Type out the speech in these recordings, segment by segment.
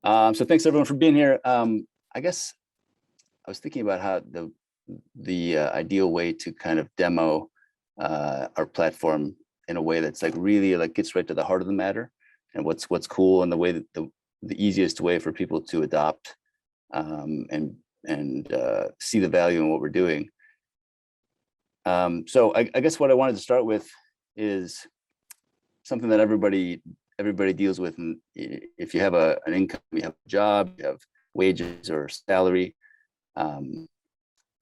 So thanks everyone for being here. I guess I was thinking about how the ideal way to kind of demo our platform in a way that's like really like gets right to the heart of the matter and what's cool, and the way that the easiest way for people to adopt and see the value in what we're doing. So I guess what I wanted to start with is something that everybody deals with. And if you have an income, you have a job, you have wages or salary, and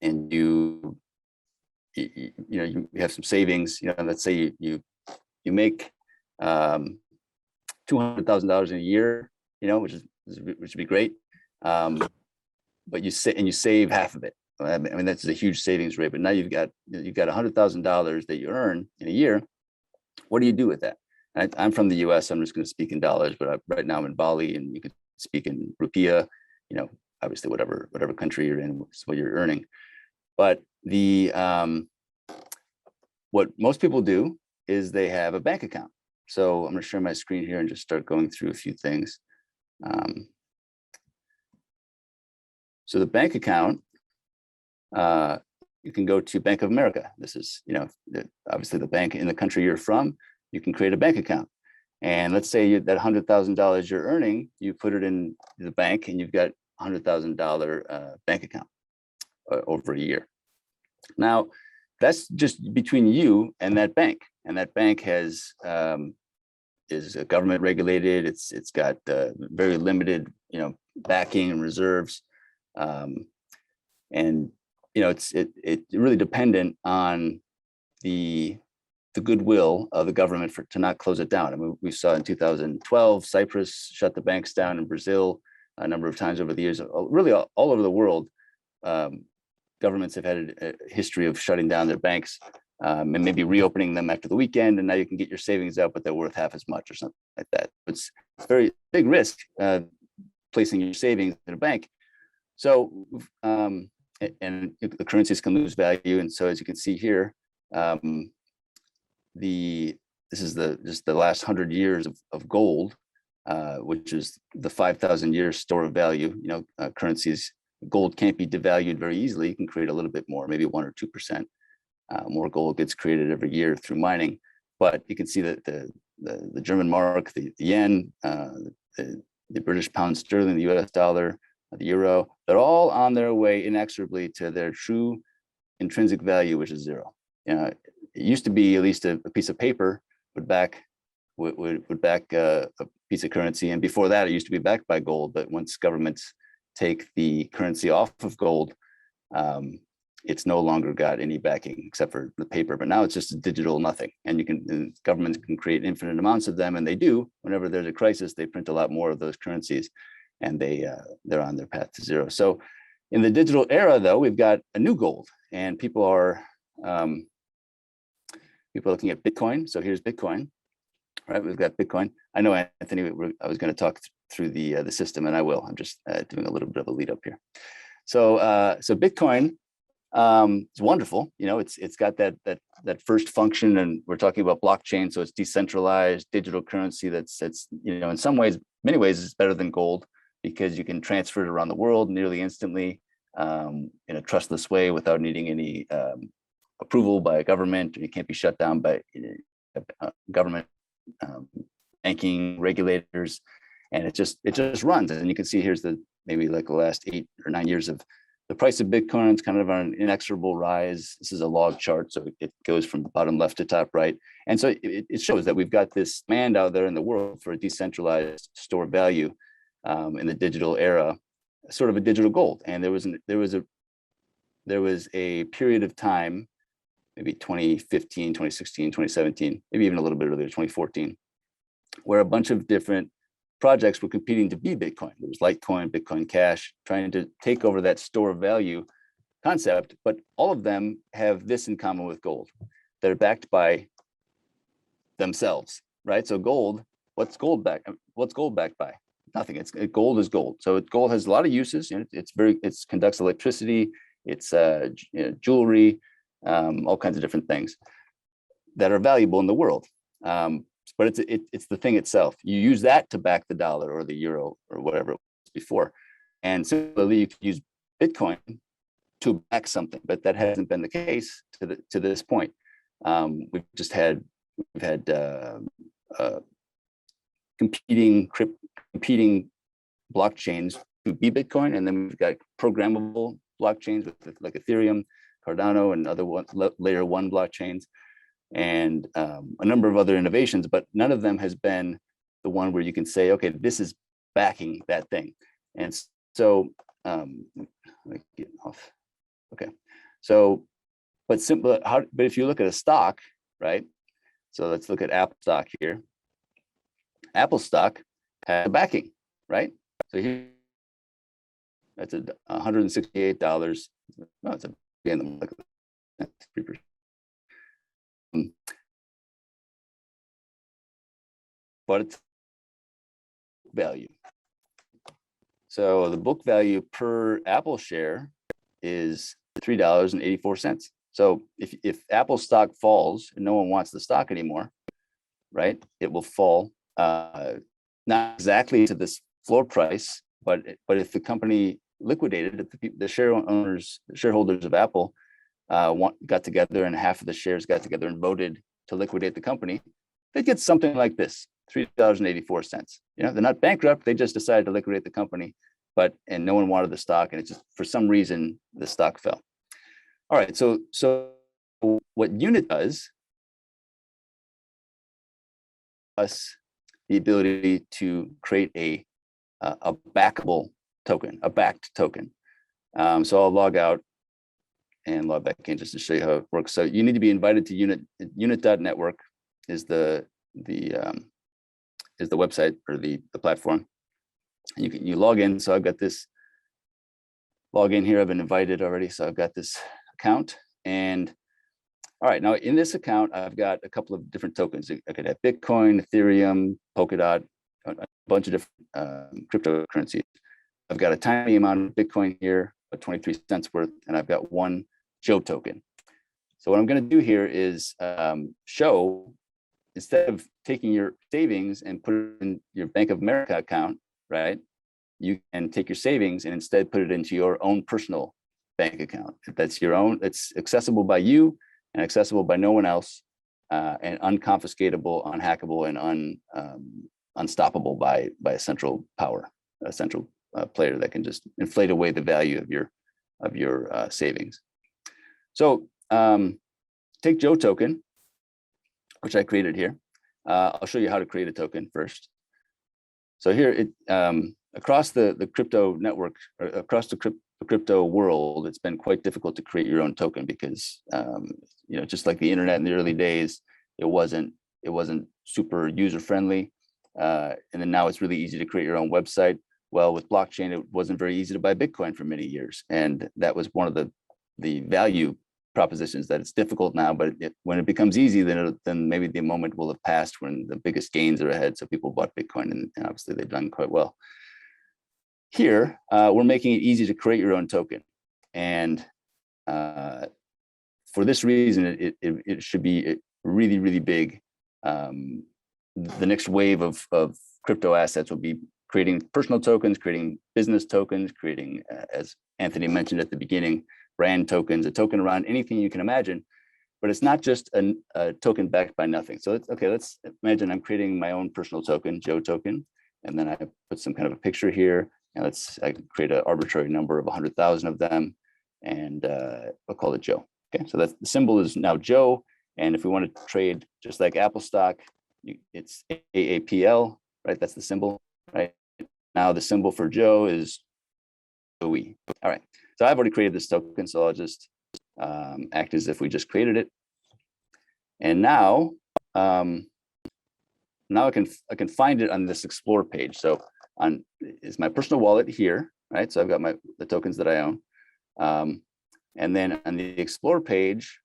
you have some savings. Let's say you make $200,000 in a year, which would be great. But you save half of it. I mean, that's a huge savings rate. But now you've got $100,000 that you earn in a year. What do you do with that? I'm from the U.S. So I'm just going to speak in dollars, but right now I'm in Bali, and you could speak in rupiah. Obviously whatever country you're in, is what you're earning. But what most people do is they have a bank account. So I'm going to share my screen here and just start going through a few things. So the bank account, you can go to Bank of America. This is, obviously the bank in the country you're from. You can create a bank account. And let's say that $100,000 you're earning, you put it in the bank, and you've got $100,000 bank account over a year. Now, that's just between you and that bank. And that bank is government regulated. It's got very limited, backing and reserves. And it's really dependent on the goodwill of the government to not close it down. I mean, we saw in 2012, Cyprus shut the banks down, in Brazil a number of times over the years. Really all over the world, governments have had a history of shutting down their banks and maybe reopening them after the weekend, and now you can get your savings out, but they're worth half as much or something like that. It's very big risk placing your savings in a bank. So, and the currencies can lose value. And so, as you can see here, this is just the last 100 years of gold, which is the 5,000 years store of value. Currencies, gold can't be devalued very easily. You can create a little bit more, maybe 1 or 2%. More gold gets created every year through mining. But you can see that the German mark, the yen, the British pound sterling, the US dollar, the euro, they're all on their way inexorably to their true intrinsic value, which is zero. It used to be at least a piece of paper would back a piece of currency, and before that, it used to be backed by gold. But once governments take the currency off of gold, it's no longer got any backing except for the paper. But now it's just a digital nothing, and governments can create infinite amounts of them, and they do. Whenever there's a crisis, they print a lot more of those currencies, and they're on their path to zero. So, in the digital era, though, we've got a new gold, and people are looking at Bitcoin. So here's Bitcoin, right? We've got Bitcoin. I know, Anthony, I was going to talk through the system, and I will. I'm just doing a little bit of a lead up here. So Bitcoin is wonderful. It's got that first function, and we're talking about blockchain. So it's decentralized digital currency. That's in some ways, many ways, it's better than gold because you can transfer it around the world nearly instantly in a trustless way without needing any approval by a government. You can't be shut down by government banking regulators, and it just runs. And you can see here's maybe like the last 8 or 9 years of the price of Bitcoin. It's kind of on an inexorable rise. This is a log chart, so it goes from bottom left to top right. And so it shows that we've got this demand out there in the world for a decentralized store of value in the digital era, sort of a digital gold. And there was a period of time, maybe 2015, 2016, 2017, maybe even a little bit earlier, 2014, where a bunch of different projects were competing to be Bitcoin. There was Litecoin, Bitcoin Cash, trying to take over that store of value concept. But all of them have this in common with gold. They're backed by themselves, right? So gold, what's gold backed by? Nothing. Gold is gold. So gold has a lot of uses. It conducts electricity. It's jewelry, all kinds of different things that are valuable in the world. But it's the thing itself. You use that to back the dollar or the euro or whatever it before. And similarly, you could use Bitcoin to back something, but that hasn't been the case to this point. We've had competing blockchains to be Bitcoin, and then we've got programmable blockchains with like Ethereum, Cardano, and other layer 1 blockchains, and a number of other innovations, but none of them has been the one where you can say, okay, this is backing that thing. And so, let me get off. Okay, so, but if you look at a stock, right? So let's look at Apple stock here. Apple stock has a backing, right? So here, that's $168. No, it's a but it's value. So the book value per Apple share is $3.84. So if Apple stock falls and no one wants the stock anymore, right, it will fall, not exactly to this floor price, but if the company liquidated, if the shareholders of Apple got together and half of the shares got together and voted to liquidate the company, they get something like this, $3.84. You know, they're not bankrupt, they just decided to liquidate the company, and no one wanted the stock, and it's just, for some reason, the stock fell. All right, so what unit does us the ability to create a backable token, a backed token. So I'll log out and log back in just to show you how it works. So you need to be invited to unit.network is the website or the platform. And you log in. So I've got this login here. I've been invited already. So I've got this account. And all right, now in this account, I've got a couple of different tokens. I could have Bitcoin, Ethereum, Polkadot, a bunch of different cryptocurrencies. I've got a tiny amount of Bitcoin here, about 23 cents worth, and I've got one Joe token. So what I'm going to do here is show, instead of taking your savings and put it in your Bank of America account, right? You can take your savings and instead put it into your own personal bank account. That's your own, it's accessible by you and accessible by no one else, and unconfiscatable, unhackable, and unstoppable by a central power, a central player that can just inflate away the value of your savings. So take Joe token, which I created here. I'll show you how to create a token first. So here, across the crypto network, or across the crypto world, it's been quite difficult to create your own token because you know, just like the internet in the early days, it wasn't super user friendly, and then now it's really easy to create your own website. Well, with blockchain, it wasn't very easy to buy Bitcoin for many years, and that was one of the value propositions, that it's difficult now, but when it becomes easy, then maybe the moment will have passed when the biggest gains are ahead. So people bought Bitcoin, and obviously they've done quite well. Here, we're making it easy to create your own token, and for this reason, it should be really, really big. The next wave of crypto assets will be creating personal tokens, creating business tokens, creating, as Anthony mentioned at the beginning, brand tokens, a token around anything you can imagine. But it's not just a token backed by nothing. So let's imagine I'm creating my own personal token, Joe token, and then I put some kind of a picture here, and I can create an arbitrary number of 100,000 of them, and I'll call it Joe. Okay, so that's the symbol is now Joe, and if we want to trade just like Apple stock, it's AAPL, right? That's the symbol, right? Now the symbol for Joe is OE. All right, so I've already created this token, so I'll just act as if we just created it. And now, now I can find it on this explore page. So is my personal wallet here, right? So I've got the tokens that I own. And then on the explore page,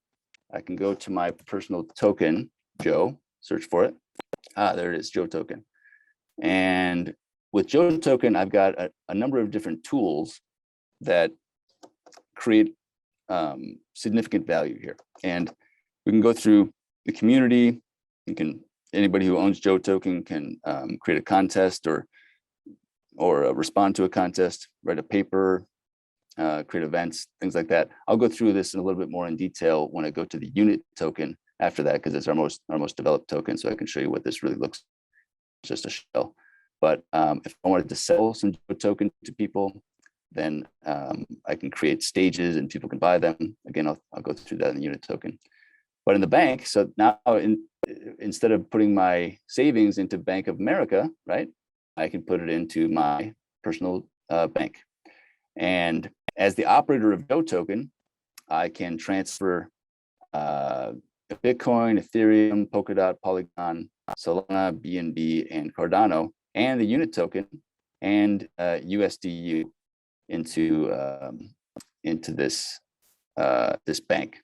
I can go to my personal token, Joe, search for it. There it is, Joe token. And with Joe token, I've got a number of different tools that create significant value here. And we can go through the community. Anybody who owns Joe token can create a contest or respond to a contest, write a paper, create events, things like that. I'll go through this in a little bit more in detail when I go to the unit token after that, because it's our most developed token. So I can show you what this really looks like, just a shell. But if I wanted to sell some token to people, then I can create stages and people can buy them. Again, I'll go through that in the unit token. But in the bank, so now instead of putting my savings into Bank of America, right, I can put it into my personal bank. And as the operator of Joe token, I can transfer Bitcoin, Ethereum, Polkadot, Polygon, Solana, BNB, and Cardano, and the unit token and USDU into this bank.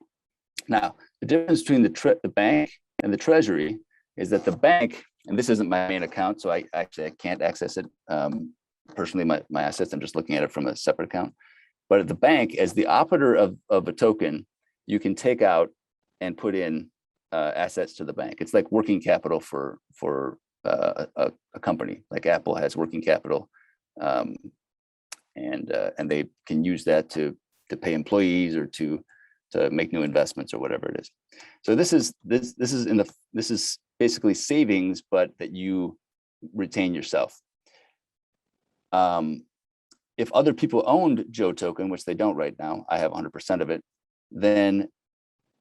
Now, the difference between the bank and the Treasury is that the bank, and this isn't my main account, so I can't access it personally, my assets. I'm just looking at it from a separate account. But at the bank, as the operator of a token, you can take out and put in assets to the bank. It's like working capital for a company. Like Apple has working capital, and they can use that to pay employees or to make new investments or whatever it is. So this is basically savings, but that you retain yourself. If other people owned Joe token, which they don't right now, I have 100% of it, then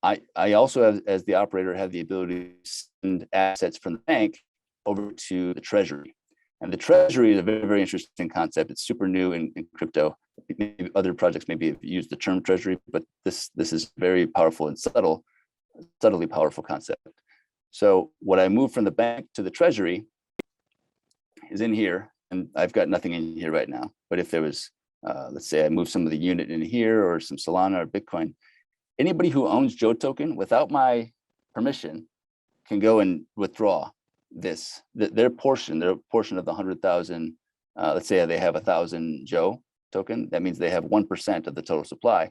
I also have, as the operator, have the ability to send assets from the bank over to the Treasury. And the Treasury is a very, very interesting concept. It's super new in crypto. Maybe other projects maybe have used the term Treasury, but this is very powerful and subtly powerful concept. So what I move from the bank to the Treasury is in here, and I've got nothing in here right now. But if there was, let's say I move some of the unit in here or some Solana or Bitcoin, anybody who owns Joe token without my permission can go and withdraw their portion of the 100,000. Let's say they have 1,000 Joe token. That means they have 1% of the total supply,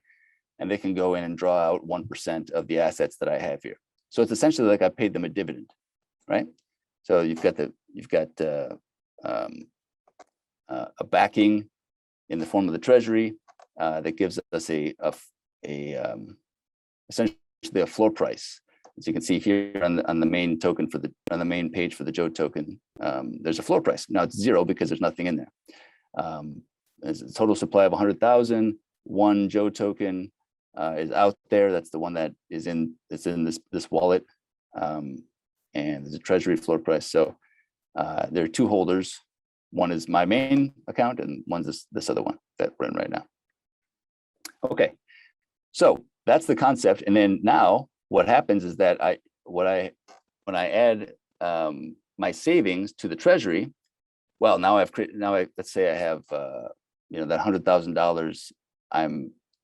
and they can go in and draw out 1% of the assets that I have here. So it's essentially like I paid them a dividend, right? So you've got a backing in the form of the Treasury that gives us essentially a floor price. As you can see here on the main token on the main page for the Joe token, there's a floor price. Now it's 0 because there's nothing in there. There's a total supply of 100,000. One Joe token is out there. That's the one that is in this wallet, and there's a Treasury floor price. So there are two holders. One is my main account, and one's this other one that we're in right now. Okay, so that's the concept. And then now what happens is that when I add my savings to the Treasury, well, let's say I have that $100,000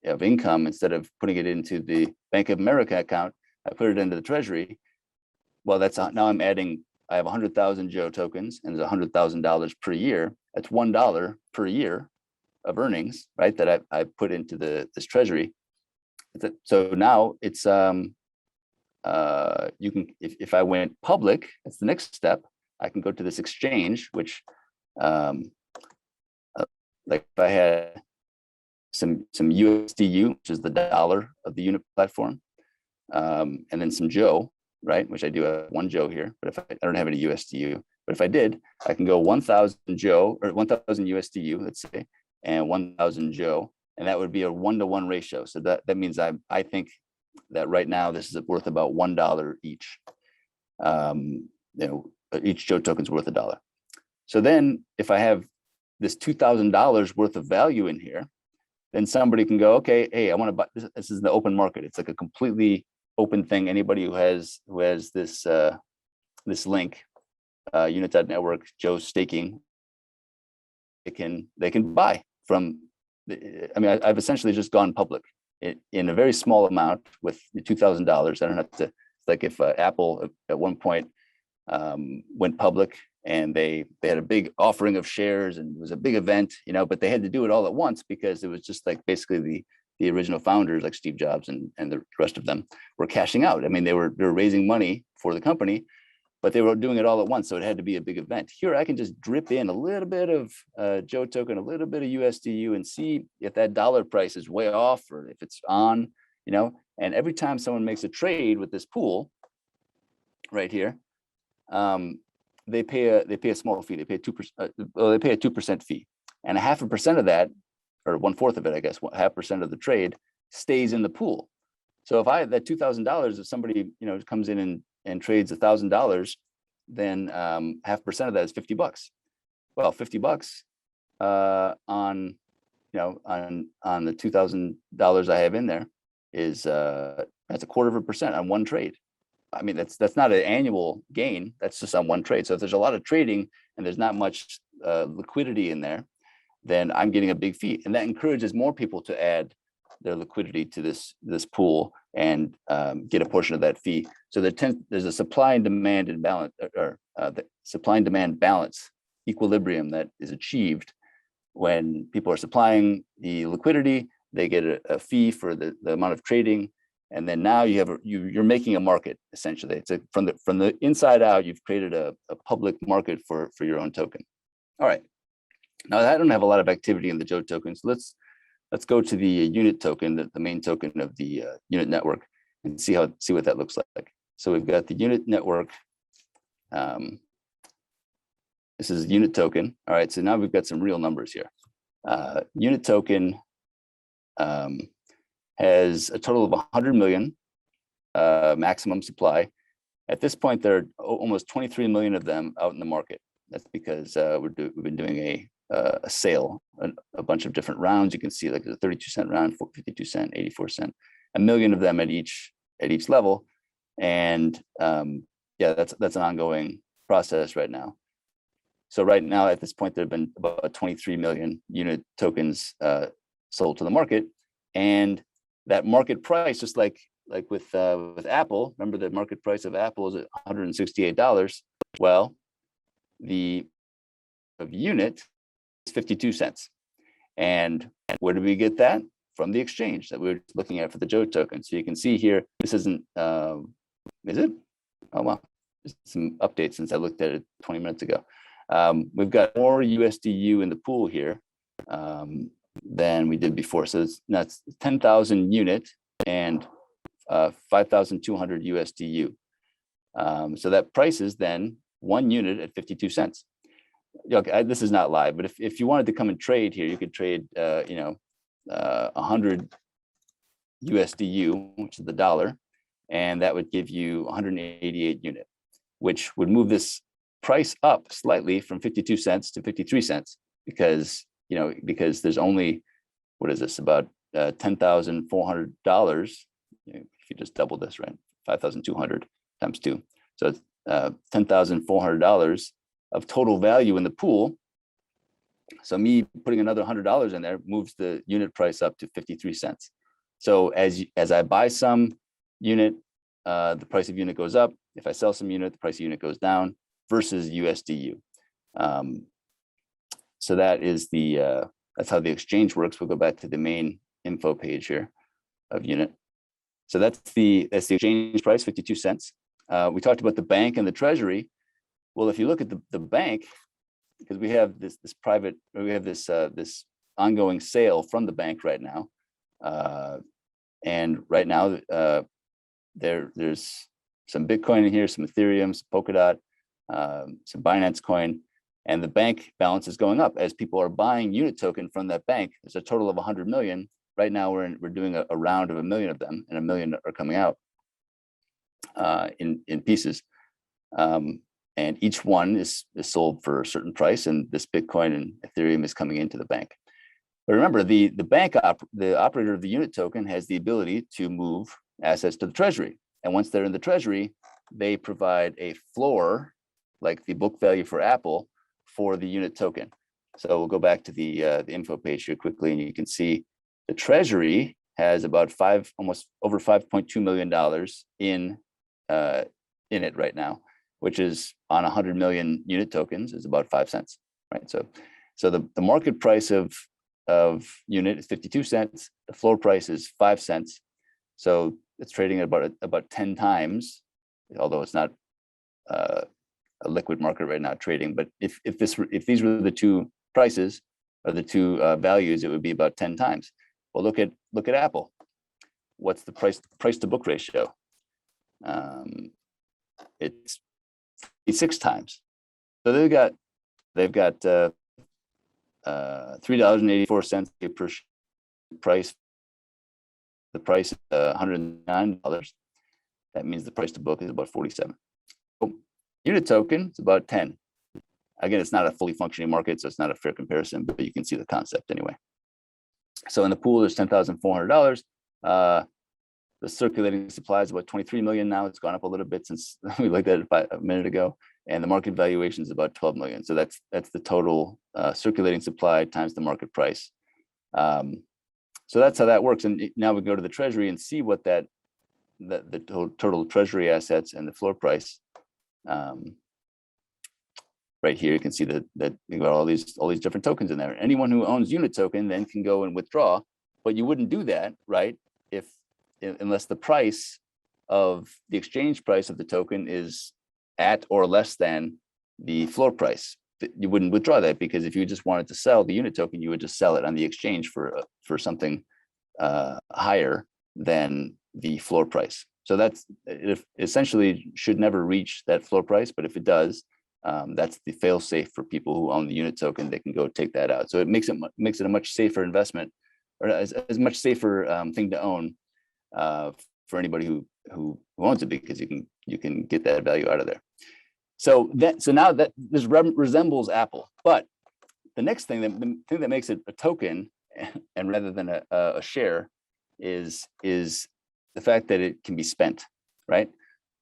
of income. Instead of putting it into the Bank of America account, I put it into the Treasury. Well, now I have 100,000 Joe tokens, and it's $100,000 per year. That's $1 per year of earnings, right? That I put into this Treasury. So now it's you can, if I went public, that's the next step. I can go to this exchange, which like if I had some USDU, which is the dollar of the unit platform, and then some Joe, right? Which I do have one Joe here, but if I don't have any USDU, but if I did, I can go 1,000 Joe or 1,000 USDU, let's say, and 1,000 Joe, and that would be a 1-to-1 ratio. So that means I think that right now this is worth about $1 each. Each Joe token's worth $1. So then if I have this $2,000 worth of value in here, then somebody can go, okay, hey, I want to buy this. This is the open market. It's like a completely open thing. Anybody who has this link, unit.network, Joe's staking, they can buy from. I've essentially just gone public in a very small amount with $2,000. I don't have to. It's like if Apple at one point went public and they had a big offering of shares and it was a big event, but they had to do it all at once because it was just like basically the original founders like Steve Jobs and the rest of them were cashing out. I mean, they were raising money for the company, but they were doing it all at once, so it had to be a big event. Here, I can just drip in a little bit of Joe token, a little bit of USDU, and see if that dollar price is way off or if it's on, you know. And every time someone makes a trade with this pool right here, they pay a small fee. They pay 2%. They pay a 2% fee, and 0.5% of that, or 1/4 of it, I guess, 0.5% of the trade stays in the pool. So if I that $2,000, if somebody comes in and trades $1,000, then 0.5% of that is $50. Well, $50 on on the $2,000 I have in there is that's 0.25% on one trade. I mean, that's not an annual gain. That's just on one trade. So if there's a lot of trading and there's not much liquidity in there, then I'm getting a big fee, and that encourages more people to add their liquidity to this pool and get a portion of that fee. So there's a supply and demand imbalance, or the supply and demand balance equilibrium that is achieved when people are supplying the liquidity. They get a fee for the amount of trading, and then now you're making a market essentially. It's from the inside out. You've created a public market for your own token. All right. Now I don't have a lot of activity in the Joe token, so let's go to the unit token, the main token of the unit network, and see what that looks like. So we've got the unit network. This is unit token. All right, so now we've got some real numbers here. Unit token has a total of 100 million maximum supply. At this point, there are almost 23 million of them out in the market. That's because we've been doing a sale, a bunch of different rounds. You can see like the 32-cent round, 52-cent, 84-cent, a million of them at each level, and yeah, that's an ongoing process right now. So right now, at this point, there have been about 23 million unit tokens sold to the market, and that market price, just like with Apple, remember the market price of Apple is at $168. Well, the unit is 52 cents. And where do we get that? From the exchange that we were looking at for the Joe token. So you can see here, this isn't, is it? Oh, wow. There's some updates since I looked at it 20 minutes ago. We've got more USDU in the pool here than we did before. So that's 10,000 unit and 5,200 USDU. So that price is then 1 unit at 52 cents. Okay, this is not live, but if you wanted to come and trade here, you could trade 100 USDU, which is the dollar, and that would give you 188 unit, which would move this price up slightly from 52 cents to 53 cents because there's only, what is this, about $10,400. If you just double this, right, 5,200 times 2, so it's $10,400 of total value in the pool. So me putting another $100 in there moves the unit price up to 53 cents. So as I buy some unit, the price of unit goes up. If I sell some unit, the price of unit goes down versus USDU. So that is that's how the exchange works. We'll go back to the main info page here of unit. So that's the exchange price, 52 cents. We talked about the bank and the Treasury. Well, if you look at the bank, because we have this ongoing sale from the bank right now, and right now there's some Bitcoin in here, some Ethereum, some Polkadot, some Binance coin, and the bank balance is going up as people are buying unit token from that bank. There's a total of 100 million. Right now we're doing a round of 1 million of them, and 1 million are coming out in pieces. And each one is sold for a certain price, and this Bitcoin and Ethereum is coming into the bank. But remember, the bank the operator of the unit token has the ability to move assets to the Treasury, and once they're in the Treasury, they provide a floor, like the book value for Apple, for the unit token. So we'll go back to the info page here quickly, and you can see the Treasury has about almost over $5.2 million in it right now, which is on 100 million unit tokens is about 5 cents, right? So the market price of unit is 52 cents. The floor price is 5 cents. So it's trading at about 10 times, although it's not a liquid market right now trading. But if these were the two prices or the two values, it would be about 10 times. Well, look at Apple. What's the price to book ratio? It's 6 times. So they've got $3.84 per price. The price is $109. That means the price to book is about 47. So unit token is about 10. Again, it's not a fully functioning market, so it's not a fair comparison, but you can see the concept anyway. So in the pool, there's $10,400. The circulating supply is about 23 million now. It's gone up a little bit since we looked at it a minute ago, and the market valuation is about 12 million. So that's the total circulating supply times the market price. So that's how that works. And now we go to the Treasury and see what the total Treasury assets and the floor price. Right here, you can see that you got all these different tokens in there. Anyone who owns unit token then can go and withdraw, but you wouldn't do that, right? Unless the price of the exchange price of the token is at or less than the floor price. You wouldn't withdraw that, because if you just wanted to sell the unit token, you would just sell it on the exchange for something higher than the floor price. So that's essentially should never reach that floor price, but if it does, that's the fail safe for people who own the unit token. They can go take that out. So it makes it a much safer investment, or as much safer thing to own for anybody who owns it, because you can get that value out of there. So now that this resembles Apple, but the next thing, the thing that makes it a token and rather than a share is the fact that it can be spent, right?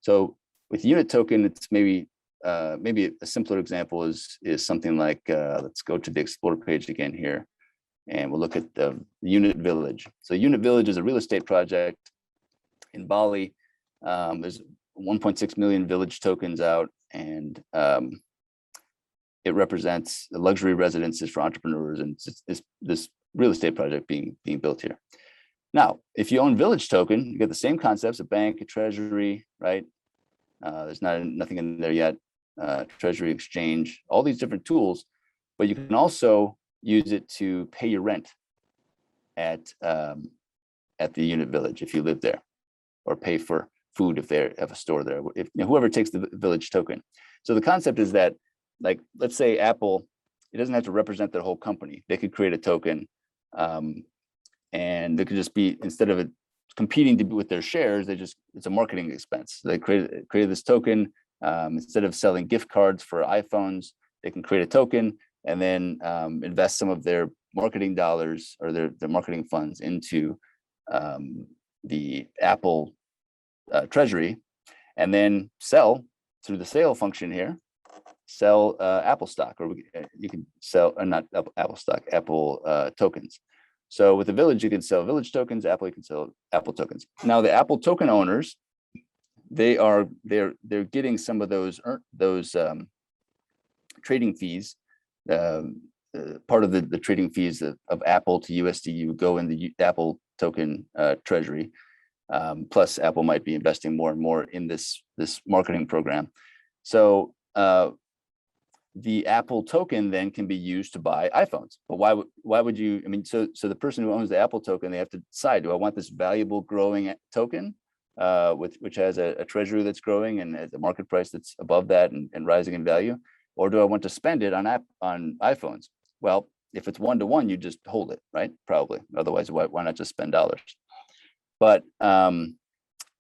So with unit token, it's maybe a simpler example is something like, let's go to the Explore page again here, and we'll look at the Unit Village. So Unit Village is a real estate project in Bali. There's 1.6 million village tokens out, and it represents luxury residences for entrepreneurs, and it's this real estate project being built here. Now, if you own Village token, you get the same concepts: a bank, a treasury, right? There's nothing in there yet. Treasury exchange, all these different tools, but you can also use it to pay your rent at the Unit Village if you live there, or pay for food if they have a store there. If whoever takes the Village token. So the concept is that, like, let's say Apple, it doesn't have to represent their whole company. They could create a token, and they could just be, instead of it competing with their shares, it's a marketing expense. They created this token. Instead of selling gift cards for iPhones, they can create a token and then invest some of their marketing dollars or their marketing funds into the Apple Treasury, and then sell through the sale function here, sell Apple stock, or you can sell, not Apple stock, Apple tokens. So with the Village, you can sell Village tokens. Apple, you can sell Apple tokens. Now the Apple token owners, they're getting some of those trading fees. Part of the trading fees of Apple to USDU go in the Apple token treasury. Plus, Apple might be investing more and more in this marketing program. So the Apple token then can be used to buy iPhones. But why would you? I mean, so the person who owns the Apple token, they have to decide: do I want this valuable growing token, which has a treasury that's growing and a market price that's above that and rising in value, or do I want to spend it on iPhones? Well, if it's 1-to-1, you just hold it, right? Probably. Otherwise, why not just spend dollars? But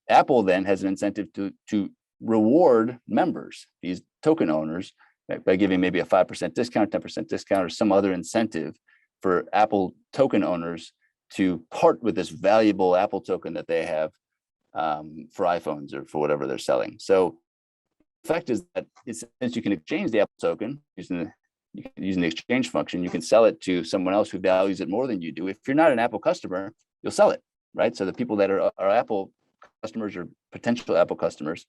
Apple then has an incentive to reward members, these token owners, by giving maybe a 5% discount, 10% discount, or some other incentive for Apple token owners to part with this valuable Apple token that they have for iPhones or for whatever they're selling. So the fact is that since you can exchange the Apple token using the exchange function, you can sell it to someone else who values it more than you do. If you're not an Apple customer, you'll sell it, right? So the people that are Apple customers or potential Apple customers,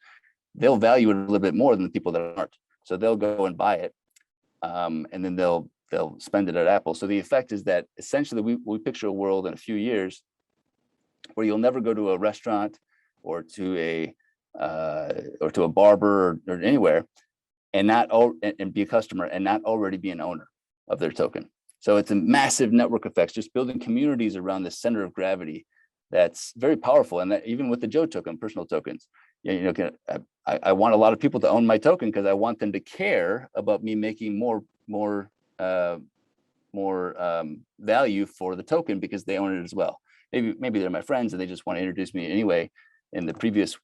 they'll value it a little bit more than the people that aren't. So they'll go and buy it, and then they'll spend it at Apple. So the effect is that essentially we picture a world in a few years where you'll never go to a restaurant or to or to a barber or anywhere, and and be a customer and not already be an owner of their token. So it's a massive network effects, just building communities around the center of gravity. That's very powerful. And that even with the Joe token, personal tokens, I want a lot of people to own my token because I want them to care about me making more value for the token because they own it as well. Maybe they're my friends and they just want to introduce me anyway. In the previous,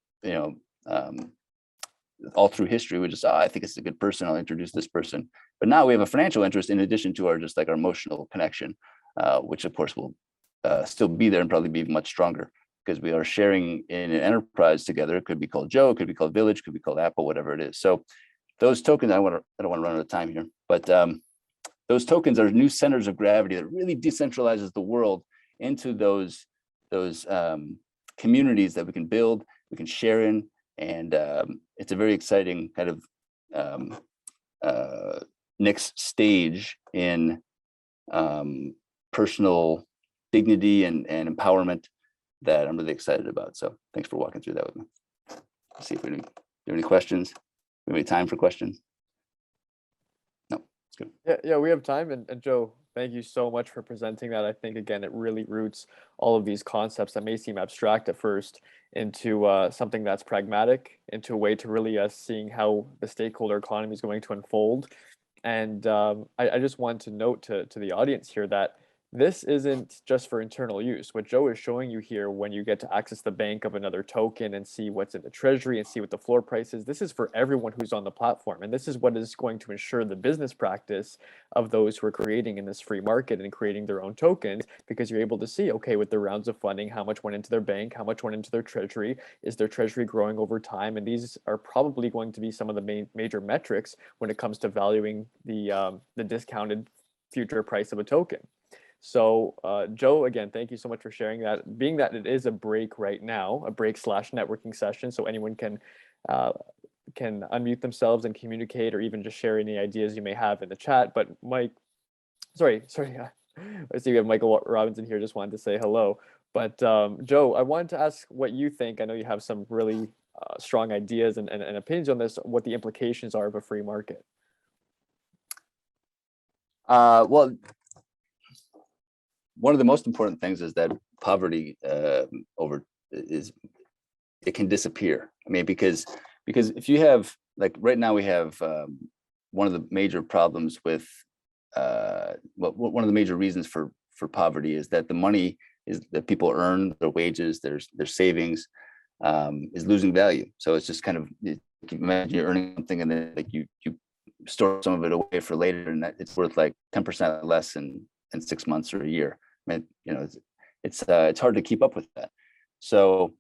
all through history, we just, I think it's a good person, I'll introduce this person. But now we have a financial interest in addition to our just like our emotional connection, which of course will still be there and probably be much stronger because we are sharing in an enterprise together. It could be called Joe, it could be called Village, could be called Apple, whatever it is. So those tokens, I don't want to run out of time here, but those tokens are new centers of gravity that really decentralizes the world into those communities that we can build, we can share in, and it's a very exciting kind of next stage in personal dignity and empowerment that I'm really excited about. So thanks for walking through that with me. Let's see if we have any questions. We have any time for questions? No, it's good. Yeah, we have time. And Joe, thank you so much for presenting that. I think, again, it really roots all of these concepts that may seem abstract at first into something that's pragmatic, into a way to really seeing how the stakeholder economy is going to unfold. And I just want to note to the audience here that this isn't just for internal use. What Joe is showing you here, when you get to access the bank of another token and see what's in the Treasury and see what the floor price is, this is for everyone who's on the platform. And this is what is going to ensure the business practice of those who are creating in this free market and creating their own tokens, because you're able to see, okay, with the rounds of funding, how much went into their bank, how much went into their Treasury, is their Treasury growing over time? And these are probably going to be some of the major metrics when it comes to valuing the discounted future price of a token. So Joe, again, thank you so much for sharing that. Being that it is a break right now, a break/networking session, so anyone can unmute themselves and communicate, or even just share any ideas you may have in the chat. But Mike, sorry, I see we have Michael Robinson here. Just wanted to say hello. But Joe, I wanted to ask what you think. I know you have some really strong ideas and opinions on this. What the implications are of a free market? Well, one of the most important things is that poverty it can disappear. I mean, because if you have, like right now we have one of the major problems with one of the major reasons for poverty is that the money is that people earn, their wages, their savings is losing value. So it's just kind of, you can imagine you're earning something and then like you store some of it away for later, and that it's worth like 10% less in 6 months or a year. I mean, it's hard to keep up with that. So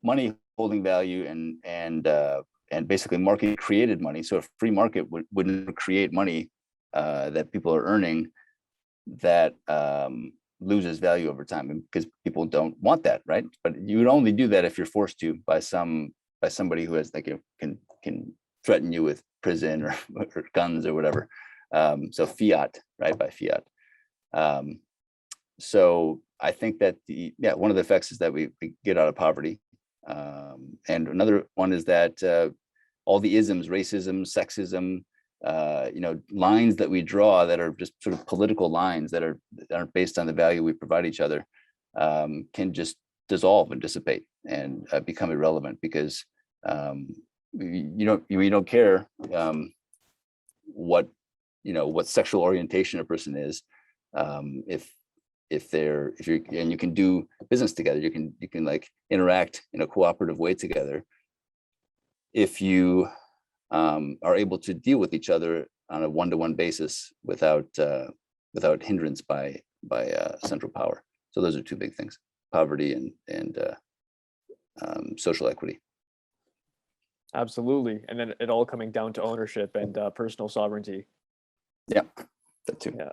money holding value and basically market created money. So a free market would never create money that people are earning that loses value over time, because people don't want that, right? But you would only do that if you're forced to by somebody who has can threaten you with prison or guns or whatever. So fiat, right? By fiat. So I think that one of the effects is that we get out of poverty. And another one is that all the isms, racism, sexism, lines that we draw that are just sort of political lines that aren't based on the value we provide each other, can just dissolve and dissipate and become irrelevant, because you don't care what sexual orientation a person is, if you're, and you can do business together, you can like interact in a cooperative way together if you are able to deal with each other on a one-to-one basis without hindrance by central power. So those are two big things: poverty and social equity. Absolutely. And then it all coming down to ownership and personal sovereignty. Yeah, that too. Yeah.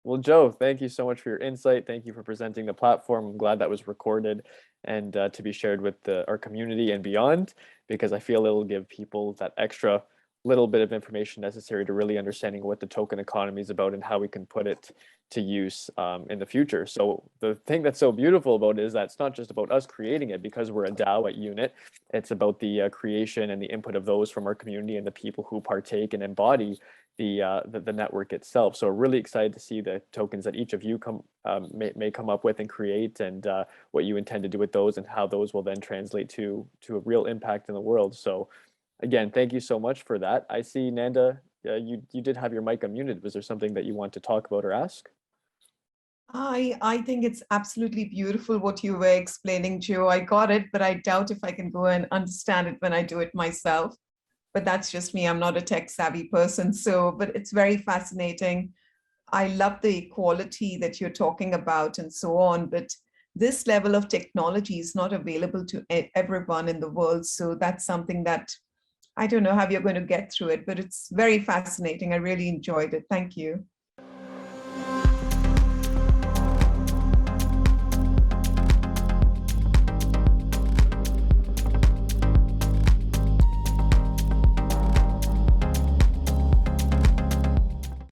Well, Joe, thank you so much for your insight. Thank you for presenting the platform. I'm glad that was recorded and to be shared with our community and beyond, because I feel it'll give people that extra little bit of information necessary to really understanding what the token economy is about and how we can put it to use in the future. So the thing that's so beautiful about it is that it's not just about us creating it because we're a DAO at Unit. It's about the creation and the input of those from our community and the people who partake and embody the network itself. So we're really excited to see the tokens that each of you may come up with and create, and what you intend to do with those, and how those will then translate to a real impact in the world. So again, thank you so much for that. I see, Nanda, you did have your mic unmuted. Was there something that you want to talk about or ask? I think it's absolutely beautiful what you were explaining, Joe. I got it, but I doubt if I can go and understand it when I do it myself. But that's just me. I'm not a tech savvy person. So, but it's very fascinating. I love the equality that you're talking about and so on. But this level of technology is not available to everyone in the world. So that's something that I don't know how you're going to get through it, but it's very fascinating. I really enjoyed it. Thank you.